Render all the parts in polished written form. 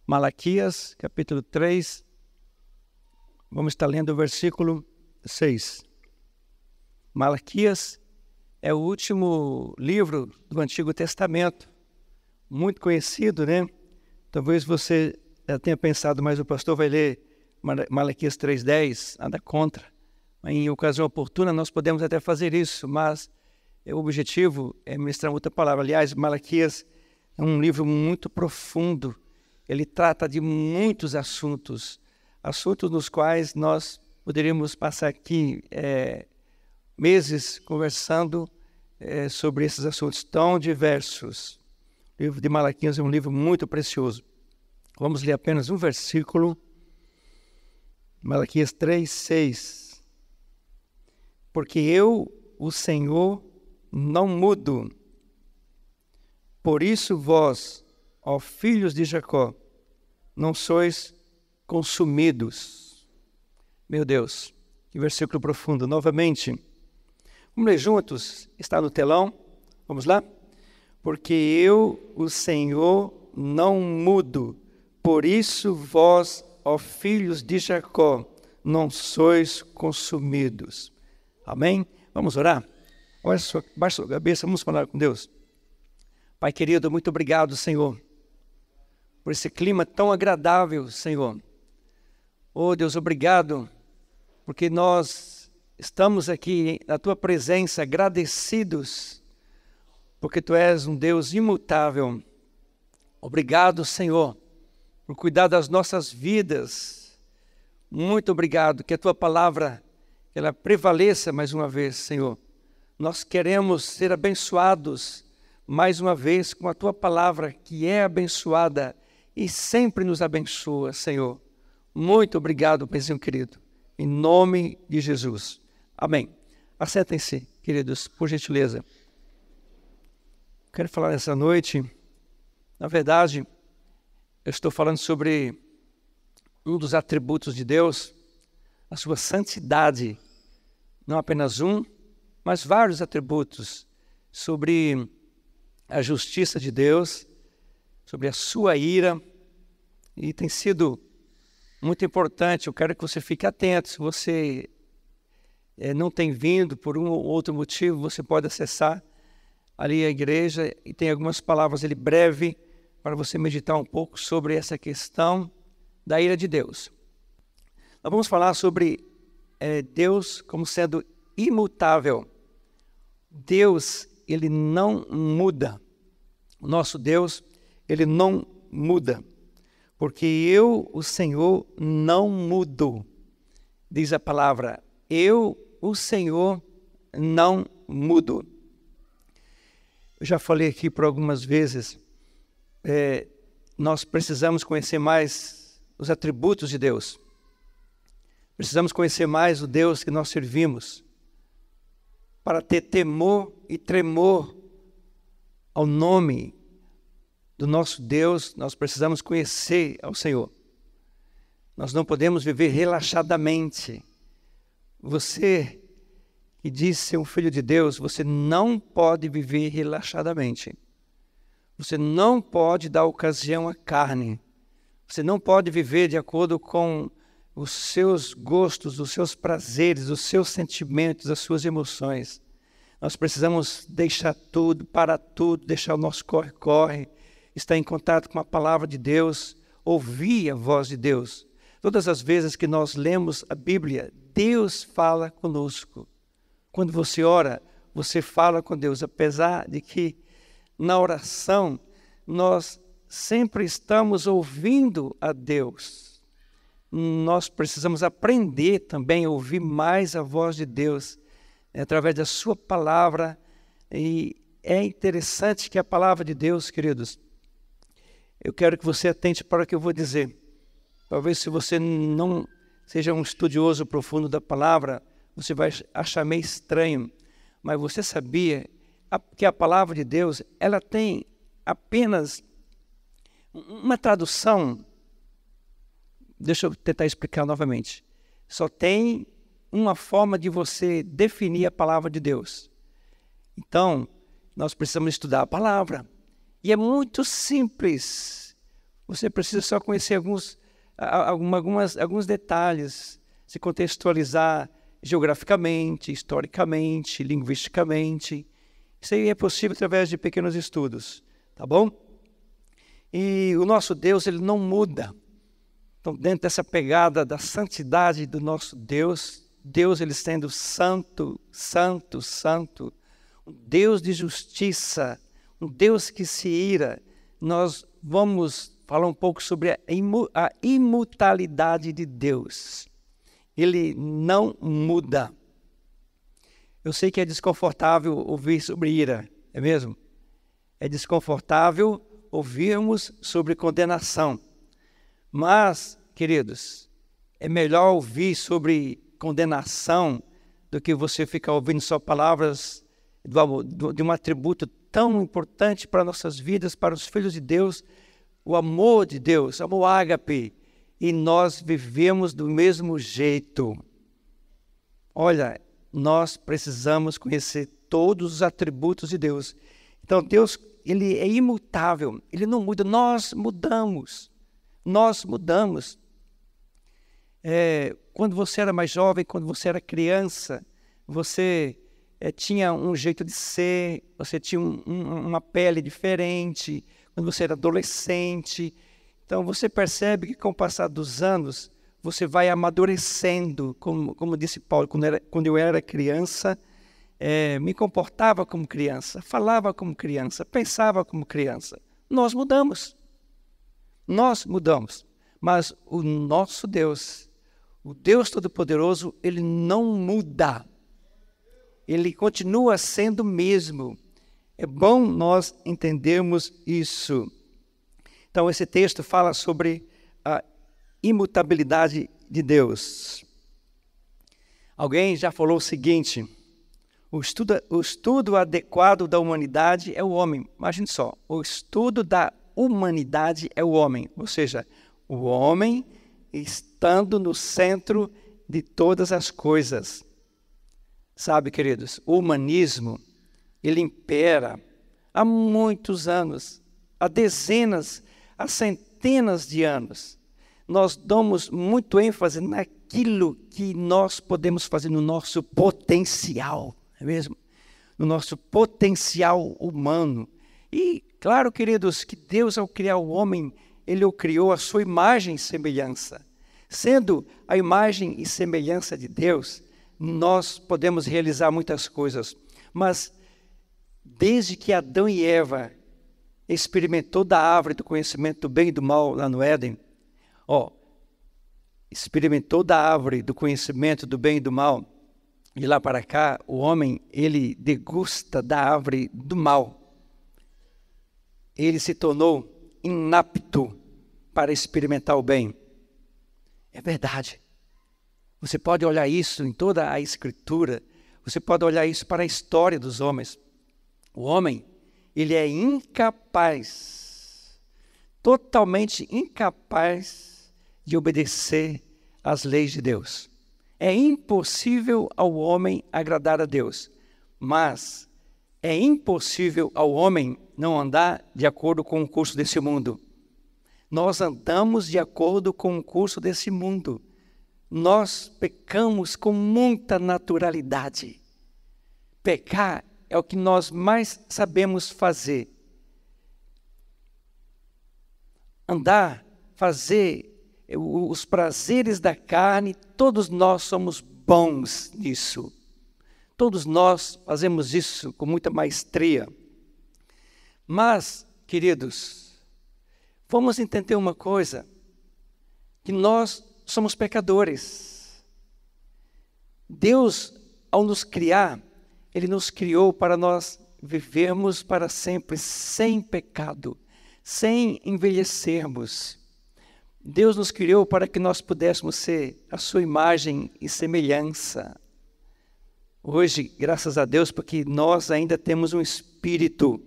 Malaquias, capítulo 3, vamos estar lendo o versículo 6. Malaquias é o último livro do Antigo Testamento, muito conhecido, né? Talvez você já tenha pensado, mas o pastor vai ler Malaquias 3:10, nada contra. Em ocasião oportuna nós podemos até fazer isso, mas o objetivo é ministrar outra palavra. Aliás, Malaquias é um livro muito profundo. Ele trata de muitos assuntos nos quais nós poderíamos passar aqui meses conversando sobre esses assuntos tão diversos. O livro de Malaquias é um livro muito precioso. Vamos ler apenas um versículo. Malaquias 3:6. Porque eu, o Senhor, não mudo. Por isso vós, ó filhos de Jacó, não sois consumidos. Meu Deus, que versículo profundo. Novamente, vamos ler juntos? Está no telão. Vamos lá? Porque eu, o Senhor, não mudo. Por isso vós, ó filhos de Jacó, não sois consumidos. Amém? Vamos orar? Baixa sua cabeça, vamos falar com Deus. Pai querido, muito obrigado, Senhor, por esse clima tão agradável, Senhor. Oh, Deus, obrigado, porque nós estamos aqui na Tua presença agradecidos, porque Tu és um Deus imutável. Obrigado, Senhor, por cuidar das nossas vidas. Muito obrigado, que a Tua palavra ela prevaleça mais uma vez, Senhor. Nós queremos ser abençoados mais uma vez com a Tua palavra, que é abençoada e sempre nos abençoa, Senhor. Muito obrigado, Paizinho querido, em nome de Jesus. Amém. Assentem-se, queridos, por gentileza. Quero falar nessa noite, na verdade, eu estou falando sobre um dos atributos de Deus, a sua santidade, não apenas um, mas vários atributos, sobre a justiça de Deus, sobre a sua ira, e tem sido muito importante. Eu quero que você fique atento. Se você não tem vindo por um ou outro motivo, você pode acessar ali a igreja, e tem algumas palavras ali breve para você meditar um pouco sobre essa questão da ira de Deus. Nós vamos falar sobre Deus como sendo imutável. Deus, ele não muda. O nosso Deus, ele não muda. Porque eu, o Senhor, não mudo. Diz a palavra, eu, o Senhor, não mudo. Eu já falei aqui por algumas vezes, nós precisamos conhecer mais os atributos de Deus. Precisamos conhecer mais o Deus que nós servimos, para ter temor e tremor ao nome do nosso Deus. Nós precisamos conhecer ao Senhor. Nós não podemos viver relaxadamente. Você que diz ser um filho de Deus, você não pode viver relaxadamente. Você não pode dar ocasião à carne. Você não pode viver de acordo com os seus gostos, os seus prazeres, os seus sentimentos, as suas emoções. Nós precisamos deixar tudo, parar tudo, deixar o nosso corre-corre, estar em contato com a palavra de Deus, ouvir a voz de Deus. Todas as vezes que nós lemos a Bíblia, Deus fala conosco. Quando você ora, você fala com Deus, apesar de que na oração nós sempre estamos ouvindo a Deus. Nós precisamos aprender também a ouvir mais a voz de Deus através da sua palavra. E é interessante que a palavra de Deus, queridos, eu quero que você atente para o que eu vou dizer. Talvez se você não seja um estudioso profundo da palavra, você vai achar meio estranho. Mas você sabia que a palavra de Deus, ela tem apenas uma tradução. Deixa eu tentar explicar novamente. Só tem uma forma de você definir a palavra de Deus. Então, nós precisamos estudar a palavra. E é muito simples. Você precisa só conhecer alguns detalhes, se contextualizar geograficamente, historicamente, linguisticamente. Isso aí é possível através de pequenos estudos, tá bom? E o nosso Deus, ele não muda. Então, dentro dessa pegada da santidade do nosso Deus, Deus ele sendo santo, santo, santo, um Deus de justiça, um Deus que se ira, nós vamos falar um pouco sobre a imutabilidade de Deus. Ele não muda. Eu sei que é desconfortável ouvir sobre ira, é mesmo? É desconfortável ouvirmos sobre condenação. Mas, queridos, é melhor ouvir sobre condenação do que você ficar ouvindo só palavras de um atributo tão importante para nossas vidas, para os filhos de Deus, o amor de Deus, amor ágape, e nós vivemos do mesmo jeito. Olha, nós precisamos conhecer todos os atributos de Deus. Então, Deus, ele é imutável, ele não muda, nós mudamos. Nós mudamos. Quando você era mais jovem, quando você era criança, você tinha um jeito de ser, você tinha uma pele diferente. Quando você era adolescente, então você percebe que com o passar dos anos, você vai amadurecendo, como disse Paulo, quando eu era criança, me comportava como criança, falava como criança, pensava como criança. Nós mudamos. Nós mudamos, mas o nosso Deus, o Deus Todo-Poderoso, ele não muda. Ele continua sendo o mesmo. É bom nós entendermos isso. Então, esse texto fala sobre a imutabilidade de Deus. Alguém já falou o seguinte: o estudo adequado da humanidade é o homem. Imagine só, o estudo da humanidade é o homem, ou seja, o homem estando no centro de todas as coisas. Sabe, queridos, o humanismo, ele impera há muitos anos, há dezenas, há centenas de anos. Nós damos muito ênfase naquilo que nós podemos fazer no nosso potencial, não é mesmo? No nosso potencial humano. E, claro, queridos, que Deus, ao criar o homem, ele o criou à sua imagem e semelhança. Sendo a imagem e semelhança de Deus, nós podemos realizar muitas coisas. Mas, desde que Adão e Eva experimentou da árvore do conhecimento do bem e do mal lá no Éden, experimentou da árvore do conhecimento do bem e do mal, de lá para cá, o homem, ele degusta da árvore do mal. Ele se tornou inapto para experimentar o bem. É verdade. Você pode olhar isso em toda a Escritura, você pode olhar isso para a história dos homens. O homem, ele é incapaz, totalmente incapaz de obedecer às leis de Deus. É impossível ao homem agradar a Deus, mas é impossível ao homem não andar de acordo com o curso desse mundo. Nós andamos de acordo com o curso desse mundo. Nós pecamos com muita naturalidade. Pecar é o que nós mais sabemos fazer. Andar, fazer os prazeres da carne, todos nós somos bons nisso. Todos nós fazemos isso com muita maestria. Mas, queridos, vamos entender uma coisa, que nós somos pecadores. Deus, ao nos criar, Ele nos criou para nós vivermos para sempre sem pecado, sem envelhecermos. Deus nos criou para que nós pudéssemos ser a sua imagem e semelhança. Hoje, graças a Deus, porque nós ainda temos um espírito,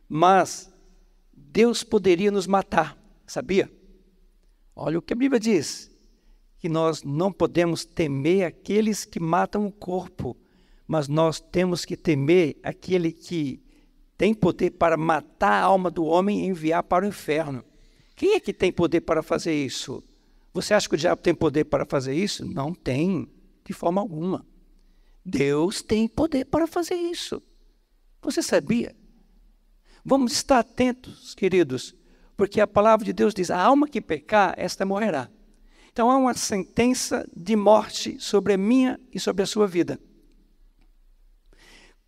mas Deus poderia nos matar, sabia? Olha o que a Bíblia diz, que nós não podemos temer aqueles que matam o corpo, mas nós temos que temer aquele que tem poder para matar a alma do homem e enviar para o inferno. Quem é que tem poder para fazer isso? Você acha que o diabo tem poder para fazer isso? Não tem, de forma alguma. Deus tem poder para fazer isso. Você sabia? Vamos estar atentos, queridos, porque a palavra de Deus diz, a alma que pecar, esta morrerá. Então há uma sentença de morte sobre a minha e sobre a sua vida.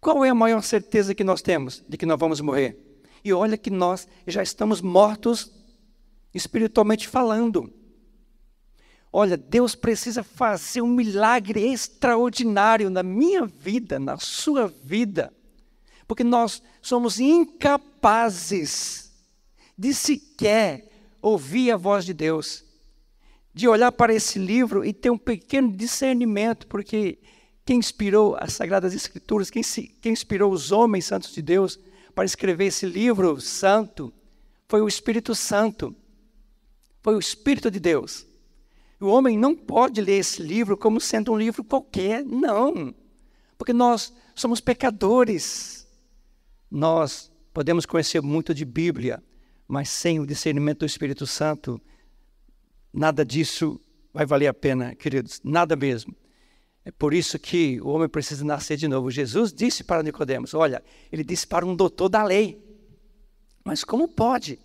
Qual é a maior certeza que nós temos de que nós vamos morrer? E olha que nós já estamos mortos espiritualmente falando. Olha, Deus precisa fazer um milagre extraordinário na minha vida, na sua vida, porque nós somos incapazes de sequer ouvir a voz de Deus, de olhar para esse livro e ter um pequeno discernimento, porque quem inspirou as Sagradas Escrituras, quem inspirou os homens santos de Deus para escrever esse livro santo, foi o Espírito Santo, foi o Espírito de Deus. O homem não pode ler esse livro como sendo um livro qualquer, não. Porque nós somos pecadores. Nós podemos conhecer muito de Bíblia, mas sem o discernimento do Espírito Santo, nada disso vai valer a pena, queridos, nada mesmo. É por isso que o homem precisa nascer de novo. Jesus disse para Nicodemos, olha, ele disse para um doutor da lei. Mas como pode?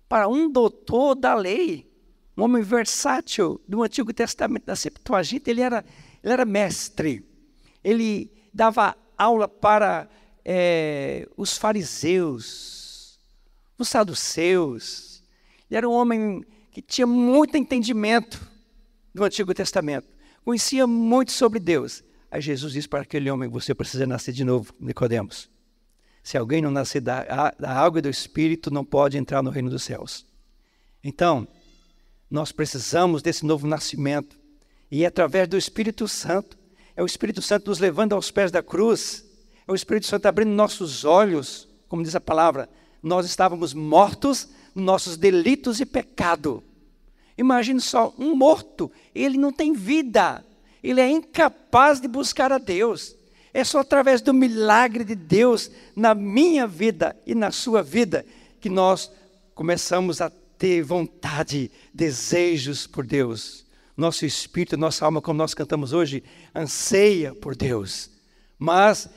Para um doutor da lei, um homem versátil do Antigo Testamento, da Septuaginta, ele era mestre. Ele dava aula para os fariseus, os saduceus. Ele era um homem que tinha muito entendimento do Antigo Testamento. Conhecia muito sobre Deus. Aí Jesus disse para aquele homem, você precisa nascer de novo, Nicodemos. Se alguém não nascer da água e do Espírito, não pode entrar no reino dos céus. Então, nós precisamos desse novo nascimento. E é através do Espírito Santo. É o Espírito Santo nos levando aos pés da cruz. É o Espírito Santo abrindo nossos olhos. Como diz a palavra, nós estávamos mortos nos nossos delitos e pecado. Imagine só, um morto, ele não tem vida. Ele é incapaz de buscar a Deus. É só através do milagre de Deus na minha vida e na sua vida que nós começamos a ter vontade, desejos por Deus. Nosso espírito, nossa alma, como nós cantamos hoje, anseia por Deus. Mas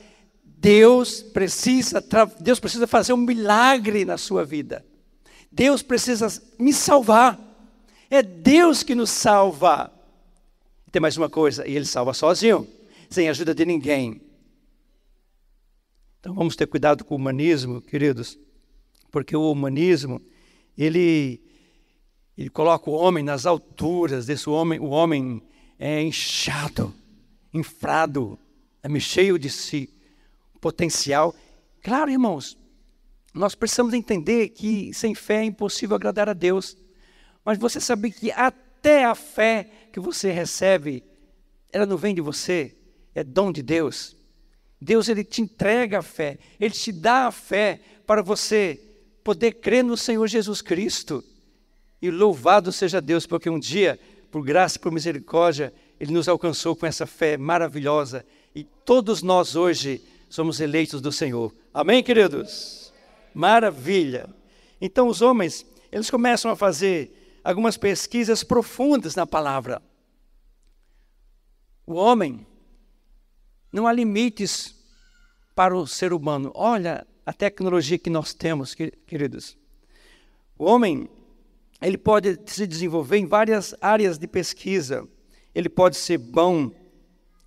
Deus precisa fazer um milagre na sua vida. Deus precisa me salvar. É Deus que nos salva. Tem mais uma coisa, e Ele salva sozinho, sem ajuda de ninguém. Então vamos ter cuidado com o humanismo, queridos, porque o humanismo, ele coloca o homem nas alturas o homem é inchado, inflado, é cheio de si, potencial. Claro, irmãos, nós precisamos entender que sem fé é impossível agradar a Deus. Mas você sabe que até a fé que você recebe, ela não vem de você, é dom de Deus. Deus, ele te entrega a fé, ele te dá a fé para você poder crer no Senhor Jesus Cristo. E louvado seja Deus, porque um dia, por graça e por misericórdia, Ele nos alcançou com essa fé maravilhosa. E todos nós hoje somos eleitos do Senhor. Amém, queridos? Maravilha! Então os homens, eles começam a fazer algumas pesquisas profundas na palavra. O homem, não há limites para o ser humano. Olha a tecnologia que nós temos, queridos. O homem, ele pode se desenvolver em várias áreas de pesquisa. Ele pode ser bom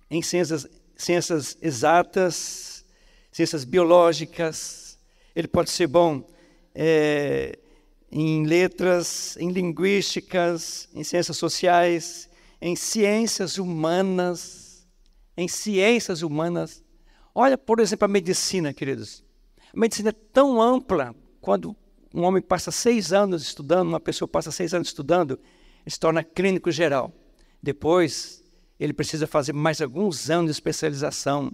em ciências exatas, ciências biológicas. Ele pode ser bom em letras, em linguísticas, em ciências sociais, em ciências humanas. Olha, por exemplo, a medicina, queridos. A medicina é tão ampla, quando um homem passa 6 anos estudando, uma pessoa passa 6 anos estudando, ele se torna clínico geral. Depois, ele precisa fazer mais alguns anos de especialização.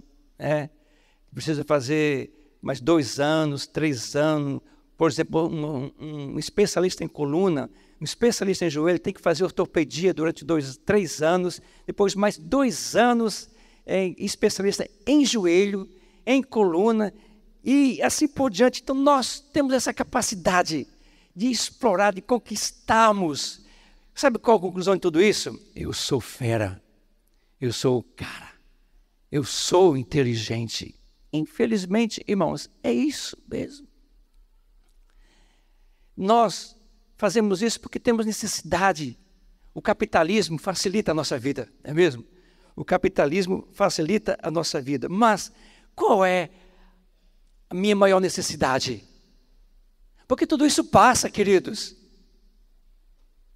Precisa fazer mais 2 anos, 3 anos. Por exemplo, um especialista em coluna, um especialista em joelho, tem que fazer ortopedia durante 3 anos. Depois, mais 2 anos, especialista em joelho, em coluna, e assim por diante. Então nós temos essa capacidade de explorar, de conquistarmos. Sabe qual a conclusão de tudo isso? Eu sou fera, eu sou o cara, eu sou inteligente. Infelizmente, irmãos, é isso mesmo. Nós fazemos isso porque temos necessidade. O capitalismo facilita a nossa vida, não é mesmo? O capitalismo facilita a nossa vida. Mas qual é a minha maior necessidade? Porque tudo isso passa, queridos.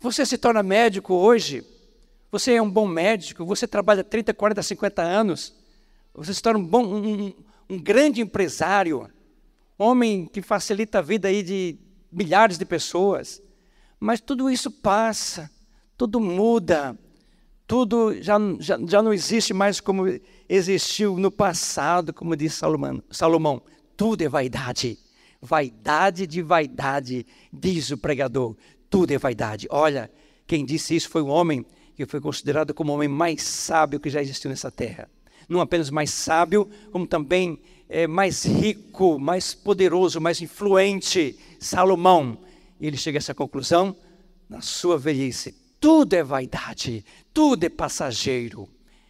Você se torna médico hoje, você é um bom médico, você trabalha 30, 40, 50 anos, você se torna um grande empresário, homem que facilita a vida aí de milhares de pessoas. Mas tudo isso passa, tudo muda, tudo já não existe mais como existiu no passado, como diz Salomão. Tudo é vaidade, vaidade de vaidade, diz o pregador, tudo é vaidade. Olha, quem disse isso foi um homem que foi considerado como o homem mais sábio que já existiu nessa terra. Não apenas mais sábio, como também mais rico, mais poderoso, mais influente, Salomão. Ele chega a essa conclusão na sua velhice. Tudo é vaidade, tudo é passageiro.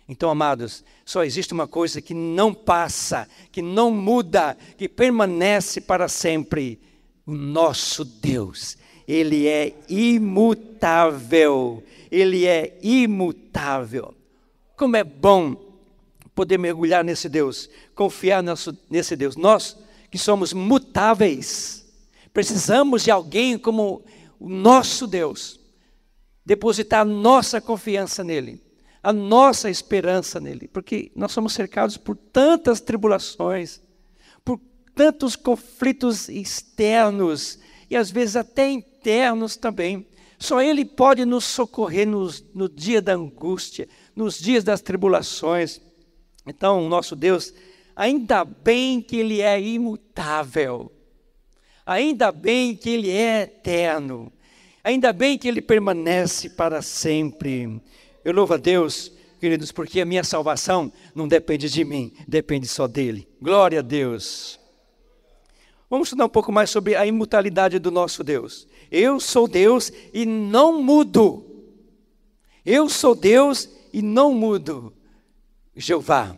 Então, amados, só existe uma coisa que não passa, que não muda, que permanece para sempre. O nosso Deus, Ele é imutável. Ele é imutável. Como é bom poder mergulhar nesse Deus, confiar nesse Deus. Nós que somos mutáveis, precisamos de alguém como o nosso Deus, depositar a nossa confiança nele, a nossa esperança nele, porque nós somos cercados por tantas tribulações, por tantos conflitos externos e às vezes até internos também. Só Ele pode nos socorrer no dia da angústia, nos dias das tribulações. Então, o nosso Deus, ainda bem que Ele é imutável, ainda bem que Ele é eterno, ainda bem que Ele permanece para sempre. Eu louvo a Deus, queridos, porque a minha salvação não depende de mim, depende só dEle. Glória a Deus. Vamos estudar um pouco mais sobre a imutabilidade do nosso Deus. Eu sou Deus e não mudo. Eu sou Deus e não mudo. Jeová,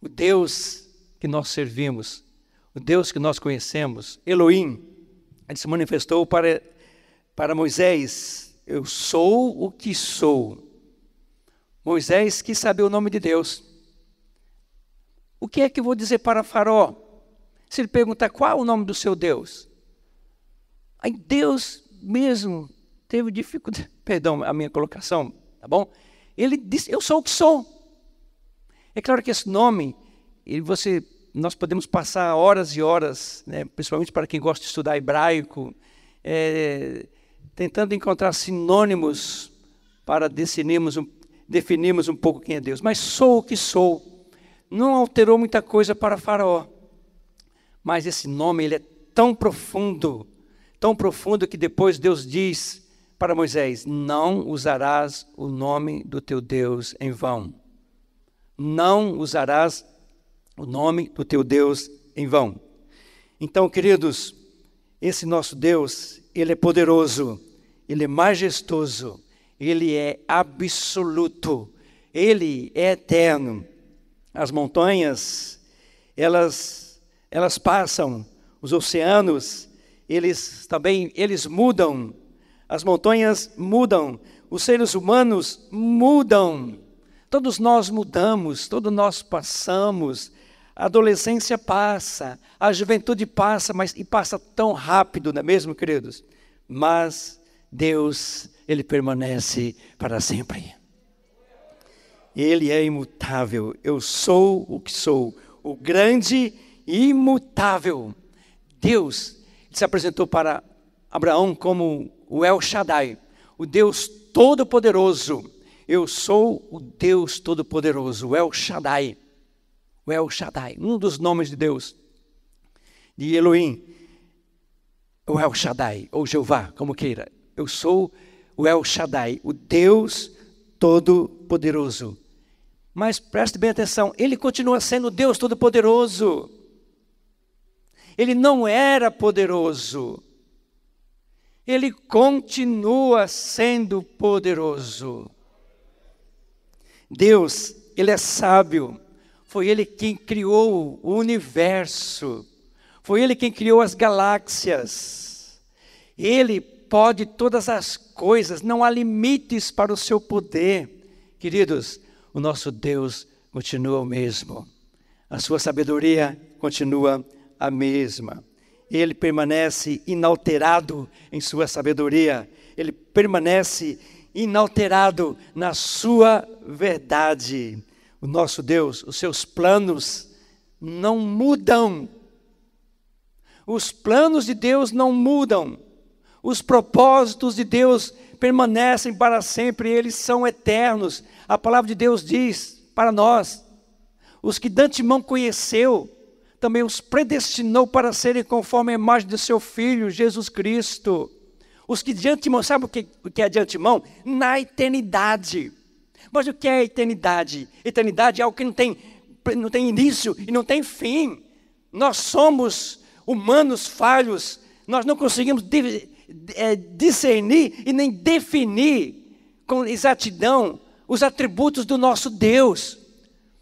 o Deus que nós servimos, o Deus que nós conhecemos, Elohim, ele se manifestou para Moisés. Eu sou o que sou. Moisés quis saber o nome de Deus. O que é que eu vou dizer para Faraó? Se ele perguntar qual é o nome do seu Deus? Aí Deus mesmo teve dificuldade, perdão a minha colocação, tá bom? Ele disse, eu sou o que sou. É claro que esse nome, nós podemos passar horas e horas, né, principalmente para quem gosta de estudar hebraico, tentando encontrar sinônimos para definirmos um pouco quem é Deus. Mas sou o que sou. Não alterou muita coisa para Faraó. Mas esse nome ele é tão profundo que depois Deus diz para Moisés, não usarás o nome do teu Deus em vão. Não usarás o nome do teu Deus em vão. Então, queridos, esse nosso Deus, Ele é poderoso, Ele é majestoso, Ele é absoluto, Ele é eterno. As montanhas, elas passam, os oceanos, eles mudam, as montanhas mudam, os seres humanos mudam, todos nós mudamos, todos nós passamos, a adolescência passa, a juventude passa, e passa tão rápido, não é mesmo, queridos? Mas Deus, Ele permanece para sempre. Ele é imutável, eu sou o que sou, o grande imutável. Deus se apresentou para Abraão como o El Shaddai, o Deus Todo-Poderoso. Eu sou o Deus Todo-Poderoso, o El Shaddai. O El Shaddai, um dos nomes de Deus, de Elohim. O El Shaddai, ou Jeová, como queira. Eu sou o El Shaddai, o Deus Todo-Poderoso. Mas preste bem atenção, Ele continua sendo Deus Todo-Poderoso. Ele não era poderoso Ele continua sendo poderoso. Deus, Ele é sábio. Foi Ele quem criou o universo. Foi Ele quem criou as galáxias. Ele pode todas as coisas. Não há limites para o seu poder. Queridos, o nosso Deus continua o mesmo. A sua sabedoria continua a mesma. Ele permanece inalterado em sua sabedoria. Ele permanece inalterado na sua verdade. O nosso Deus, os seus planos não mudam. Os planos de Deus não mudam. Os propósitos de Deus permanecem para sempre. Eles são eternos. A palavra de Deus diz para nós: os que de antemão conheceu, também os predestinou para serem conforme a imagem de seu Filho, Jesus Cristo. Os que de antemão, sabe o que é de antemão? Na eternidade. Mas o que é a eternidade? Eternidade é algo que não tem início e não tem fim. Nós somos humanos falhos, nós não conseguimos discernir e nem definir com exatidão os atributos do nosso Deus.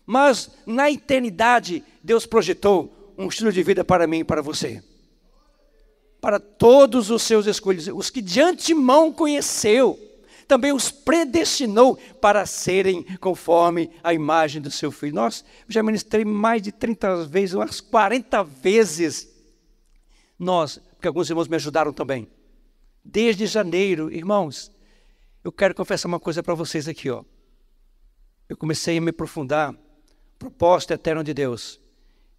Mas na eternidade, Deus projetou um estilo de vida para mim e para você. Para todos os seus escolhidos, os que de antemão conheceu, também os predestinou para serem conforme a imagem do seu Filho. Nós já ministrei mais de 30 vezes, umas 40 vezes. Porque alguns irmãos me ajudaram também. Desde janeiro, irmãos, eu quero confessar uma coisa para vocês aqui, ó. Eu comecei a me aprofundar, propósito eterno de Deus.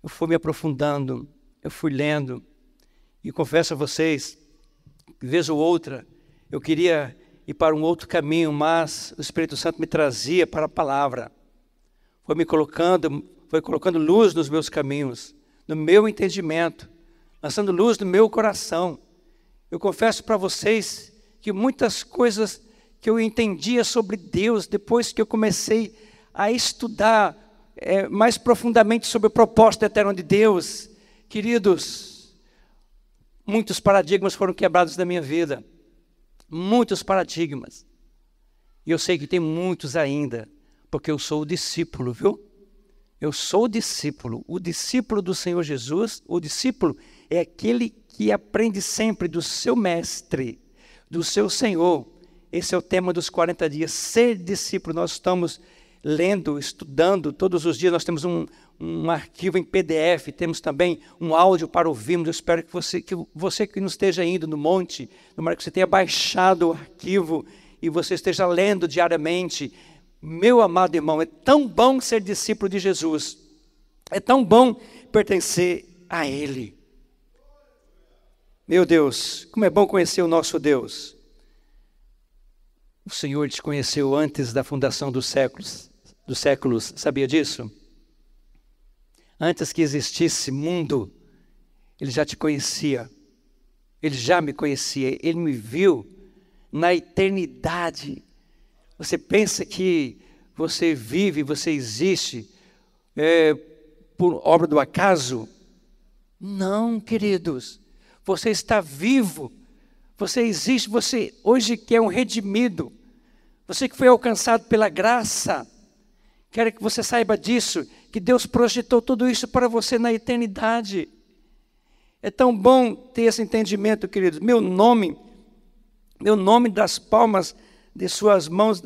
Eu fui me aprofundando, eu fui lendo, e confesso a vocês, vez ou outra, eu queria ir para um outro caminho, mas o Espírito Santo me trazia para a palavra. Foi colocando luz nos meus caminhos, no meu entendimento, lançando luz no meu coração. Eu confesso para vocês que muitas coisas que eu entendia sobre Deus, depois que eu comecei a estudar mais profundamente sobre o propósito eterno de Deus, queridos, muitos paradigmas foram quebrados da minha vida. Muitos paradigmas. E eu sei que tem muitos ainda, porque eu sou o discípulo, viu? Eu sou o discípulo do Senhor Jesus. O discípulo é aquele que aprende sempre do seu mestre, do seu Senhor. Esse é o tema dos 40 dias, ser discípulo. Nós estamos lendo, estudando, todos os dias nós temos um arquivo em PDF, temos também um áudio para ouvirmos. Eu espero que você que não esteja indo no monte, tomara que você tenha baixado o arquivo e você esteja lendo diariamente. Meu amado irmão, é tão bom ser discípulo de Jesus, é tão bom pertencer a Ele. Meu Deus, como é bom conhecer o nosso Deus. O Senhor te conheceu antes da fundação dos séculos, sabia disso? Antes que existisse mundo, Ele já te conhecia, Ele já me conhecia, Ele me viu na eternidade. Você pensa que você vive, você existe por obra do acaso? Não, queridos, você está vivo, você existe, você hoje que é um redimido, você que foi alcançado pela graça. Quero que você saiba disso, que Deus projetou tudo isso para você na eternidade. É tão bom ter esse entendimento, queridos. Meu nome das palmas de suas mãos,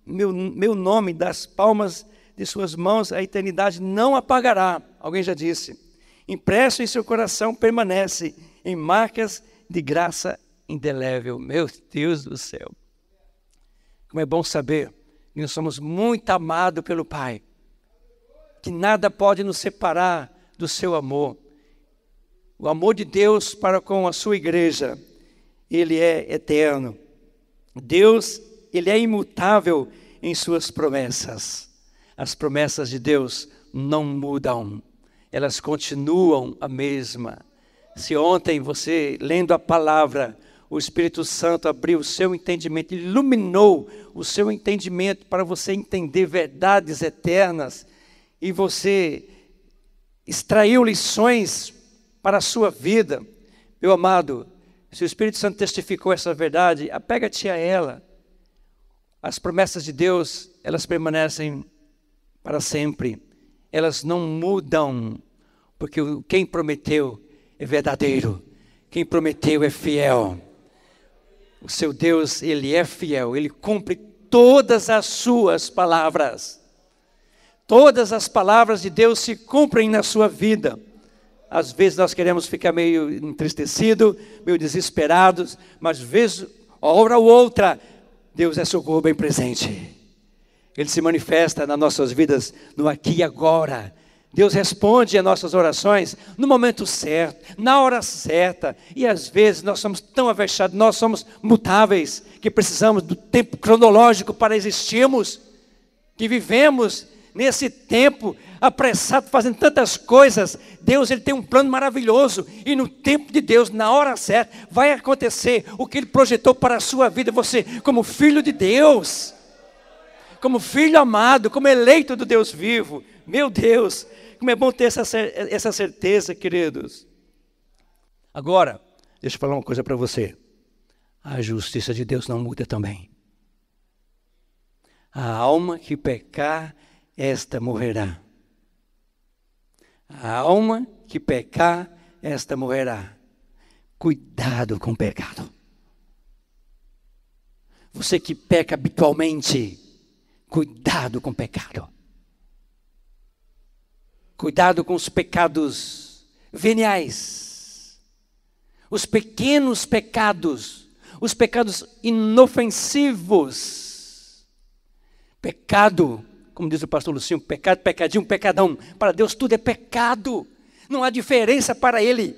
meu nome das palmas de suas mãos, a eternidade não apagará. Alguém já disse. Impresso em seu coração permanece em marcas de graça indelével. Meu Deus do céu. Como é bom saber que nós somos muito amados pelo Pai, que nada pode nos separar do seu amor. O amor de Deus para com a sua igreja, Ele é eterno. Deus, Ele é imutável em suas promessas. As promessas de Deus não mudam, elas continuam a mesma. Se ontem você, lendo a palavra, o Espírito Santo abriu o seu entendimento, iluminou o seu entendimento para você entender verdades eternas, e você extraiu lições para a sua vida, meu amado, Se o Espírito Santo testificou essa verdade, apega-te a ela. As promessas de Deus, elas permanecem para sempre. Elas não mudam, porque quem prometeu é verdadeiro. Quem prometeu é fiel. O seu Deus, Ele é fiel. Ele cumpre todas as suas palavras. Todas as palavras de Deus se cumprem na sua vida. Às vezes nós queremos ficar meio entristecidos, meio desesperados, mas vez, hora ou outra, Deus é socorro bem presente. Ele se manifesta nas nossas vidas no aqui e agora. Deus responde às nossas orações no momento certo, na hora certa. E às vezes nós somos tão avexados, nós somos mutáveis, que precisamos do tempo cronológico para existirmos, que vivemos nesse tempo apressado, fazendo tantas coisas. Deus, Ele tem um plano maravilhoso, e no tempo de Deus, na hora certa, vai acontecer o que Ele projetou para a sua vida. Você, como filho de Deus, como filho amado, como eleito do Deus vivo. Meu Deus, como é bom ter essa certeza, queridos. Agora, deixa eu falar uma coisa para você. A justiça de Deus não muda também. A alma que pecar, esta morrerá. A alma que pecar, esta morrerá. Cuidado com o pecado. Você que peca habitualmente, cuidado com o pecado. Cuidado com os pecados veniais. Os pequenos pecados. Os pecados inofensivos. Pecado, como diz o pastor Lucinho, pecado, pecadinho, pecadão. Para Deus tudo é pecado. Não há diferença para Ele.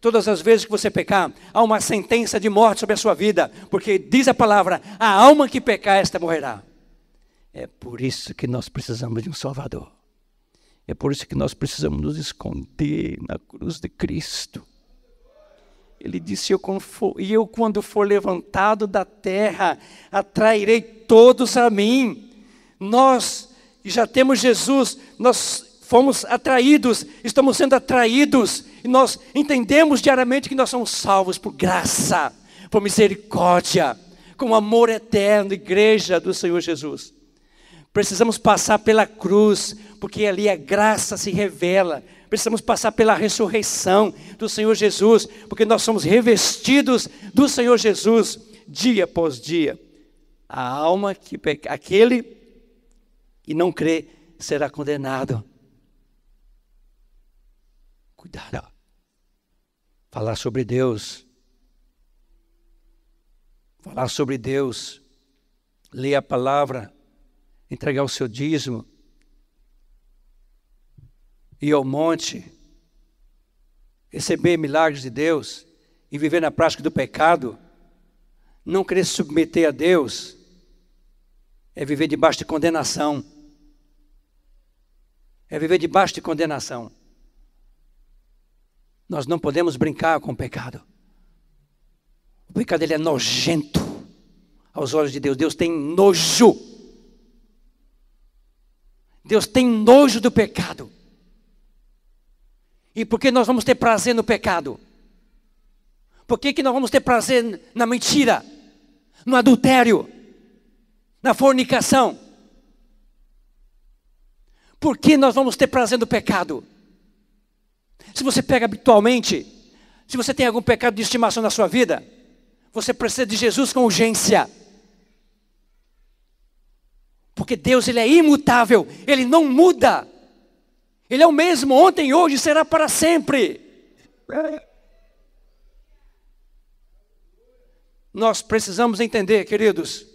Todas as vezes que você pecar, há uma sentença de morte sobre a sua vida. Porque diz a palavra, a alma que pecar, esta morrerá. É por isso que nós precisamos de um Salvador. É por isso que nós precisamos nos esconder na cruz de Cristo. Ele disse, eu quando for levantado da terra, atrairei todos a mim. Nós já temos Jesus, nós fomos atraídos, estamos sendo atraídos, e nós entendemos diariamente que nós somos salvos por graça, por misericórdia, com amor eterno, igreja do Senhor Jesus. Precisamos passar pela cruz, porque ali a graça se revela. Precisamos passar pela ressurreição do Senhor Jesus, porque nós somos revestidos do Senhor Jesus, dia após dia. A alma que peca, aquele que não crê, será condenado. Cuidado. Falar sobre Deus. Falar sobre Deus. Ler a palavra. Entregar o seu dízimo. Ir ao monte. Receber milagres de Deus. E viver na prática do pecado. Não querer se submeter a Deus. É viver debaixo de condenação. É viver debaixo de condenação. Nós não podemos brincar com o pecado. O pecado, ele é nojento aos olhos de Deus. Deus tem nojo. Deus tem nojo do pecado. E por que nós vamos ter prazer no pecado? Por que nós vamos ter prazer na mentira, no adultério, na fornicação? Por que nós vamos ter prazer no pecado? Se você pega habitualmente, se você tem algum pecado de estimação na sua vida, você precisa de Jesus com urgência. Porque Deus, Ele é imutável, Ele não muda. Ele é o mesmo ontem, hoje e será para sempre. Nós precisamos entender, queridos,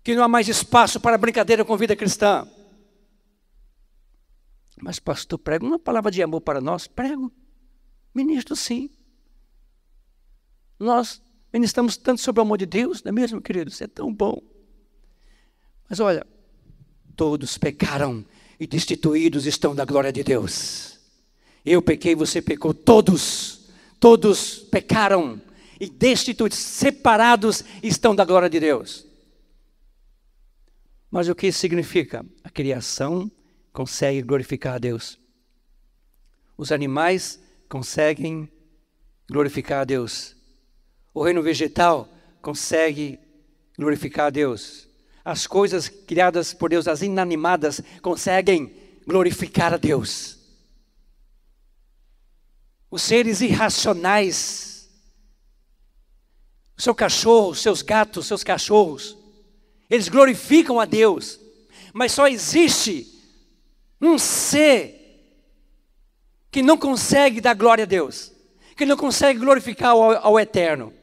que não há mais espaço para brincadeira com vida cristã. Mas pastor, prega uma palavra de amor para nós? Prego. Ministro, sim. Nós ministramos tanto sobre o amor de Deus, não é mesmo, queridos? É tão bom. Mas olha, todos pecaram e destituídos estão da glória de Deus. Eu pequei, você pecou, todos pecaram e destituídos, separados estão da glória de Deus. Mas o que isso significa? A criação consegue glorificar a Deus. Os animais conseguem glorificar a Deus. O reino vegetal consegue glorificar a Deus. As coisas criadas por Deus, as inanimadas, conseguem glorificar a Deus. Os seres irracionais, o seu cachorro, seus gatos, seus cachorros, eles glorificam a Deus. Mas só existe um ser que não consegue dar glória a Deus, que não consegue glorificar ao Eterno.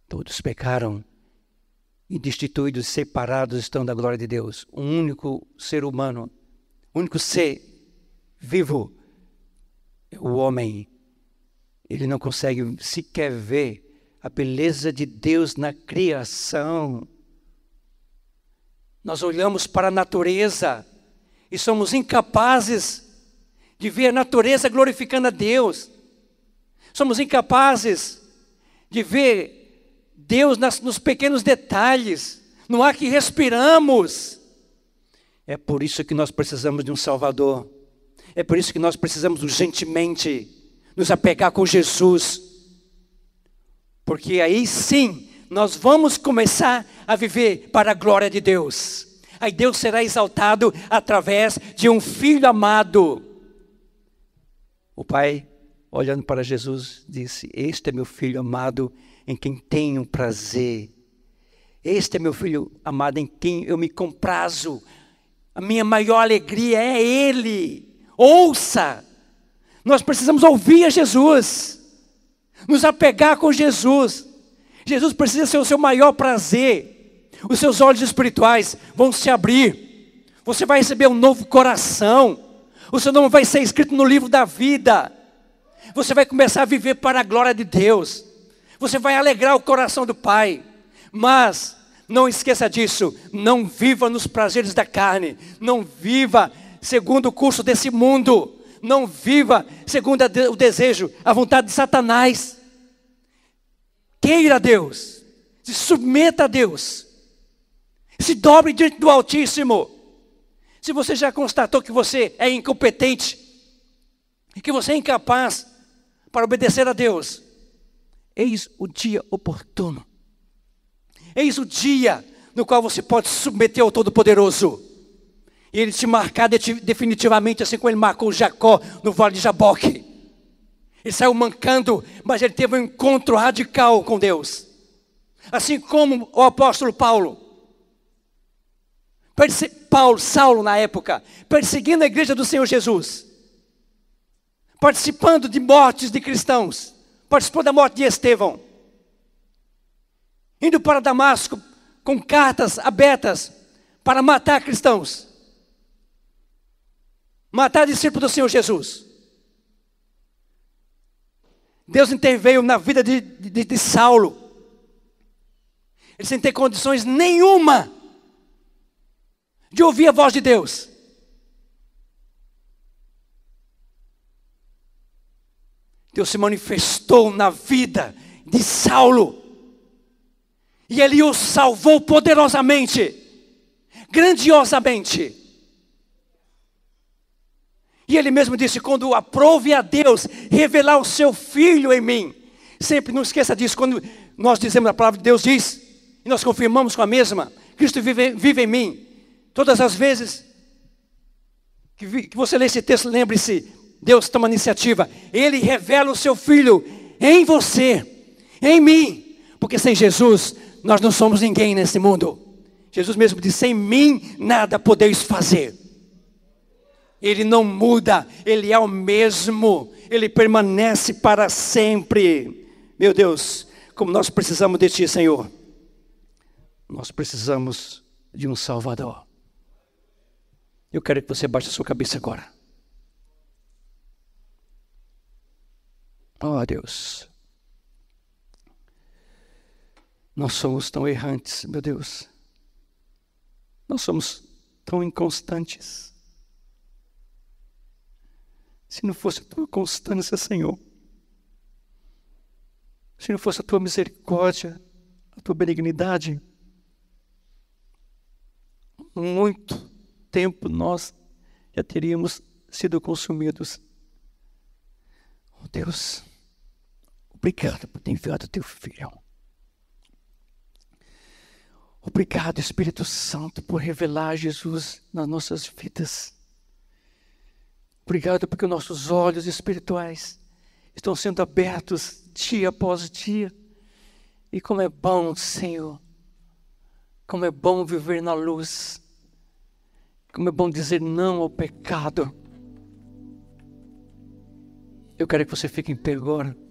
Todos pecaram e destituídos, separados estão da glória de Deus. Um único ser humano, o único ser vivo é o homem. Ele não consegue sequer ver a beleza de Deus na criação. Nós olhamos para a natureza e somos incapazes de ver a natureza glorificando a Deus. Somos incapazes de ver Deus nos pequenos detalhes, no ar que respiramos. É por isso que nós precisamos de um Salvador. É por isso que nós precisamos urgentemente nos apegar com Jesus. Porque aí sim, nós vamos começar a viver para a glória de Deus. Aí Deus será exaltado através de um Filho amado. O Pai, olhando para Jesus, disse: este é meu Filho amado, em quem tenho prazer. Este é meu Filho amado, em quem eu me comprazo. A minha maior alegria é Ele. Ouça! Nós precisamos ouvir a Jesus, nos apegar com Jesus. Jesus precisa ser o seu maior prazer. Os seus olhos espirituais vão se abrir. Você vai receber um novo coração. O seu nome vai ser escrito no livro da vida. Você vai começar a viver para a glória de Deus. Você vai alegrar o coração do Pai. Mas não esqueça disso. Não viva nos prazeres da carne. Não viva segundo o curso desse mundo. Não viva segundo o desejo, a vontade de Satanás. Queira a Deus. Se submeta a Deus. Se dobre diante do Altíssimo. Se você já constatou que você é incompetente, que você é incapaz para obedecer a Deus, eis o dia oportuno. Eis o dia no qual você pode se submeter ao Todo-Poderoso. E Ele te marcar definitivamente, assim como Ele marcou Jacó no Vale de Jaboque. Ele saiu mancando, mas ele teve um encontro radical com Deus. Assim como o apóstolo Saulo na época, perseguindo a igreja do Senhor Jesus. Participando de mortes de cristãos. Participou da morte de Estevão. Indo para Damasco com cartas abertas para matar cristãos. Matar discípulos do Senhor Jesus. Deus interveio na vida de Saulo. Ele sem ter condições nenhuma de ouvir a voz de Deus. Deus se manifestou na vida de Saulo. E Ele o salvou poderosamente, grandiosamente. E Ele mesmo disse: quando aprove a Deus revelar o seu Filho em mim. Sempre não esqueça disso. Quando nós dizemos a palavra de Deus diz, e nós confirmamos com a mesma: Cristo vive em mim. Todas as vezes que você lê esse texto, lembre-se, Deus toma iniciativa. Ele revela o seu Filho em você, em mim. Porque sem Jesus, nós não somos ninguém nesse mundo. Jesus mesmo disse: sem mim nada podeis fazer. Ele não muda, Ele é o mesmo. Ele permanece para sempre. Meu Deus, como nós precisamos de Ti, Senhor. Nós precisamos de um Salvador. Eu quero que você baixe a sua cabeça agora. Oh, Deus. Nós somos tão errantes, meu Deus. Nós somos tão inconstantes. Se não fosse a Tua constância, Senhor. Se não fosse a Tua misericórdia, a Tua benignidade. Muito tempo nós já teríamos sido consumidos. Oh, Deus, Obrigado por ter enviado teu Filho. Obrigado, Espírito Santo, por revelar Jesus nas nossas vidas. Obrigado porque nossos olhos espirituais estão sendo abertos dia após dia. E como é bom, Senhor, como é bom viver na luz, como é bom dizer não ao pecado. Eu quero que você fique em pé agora.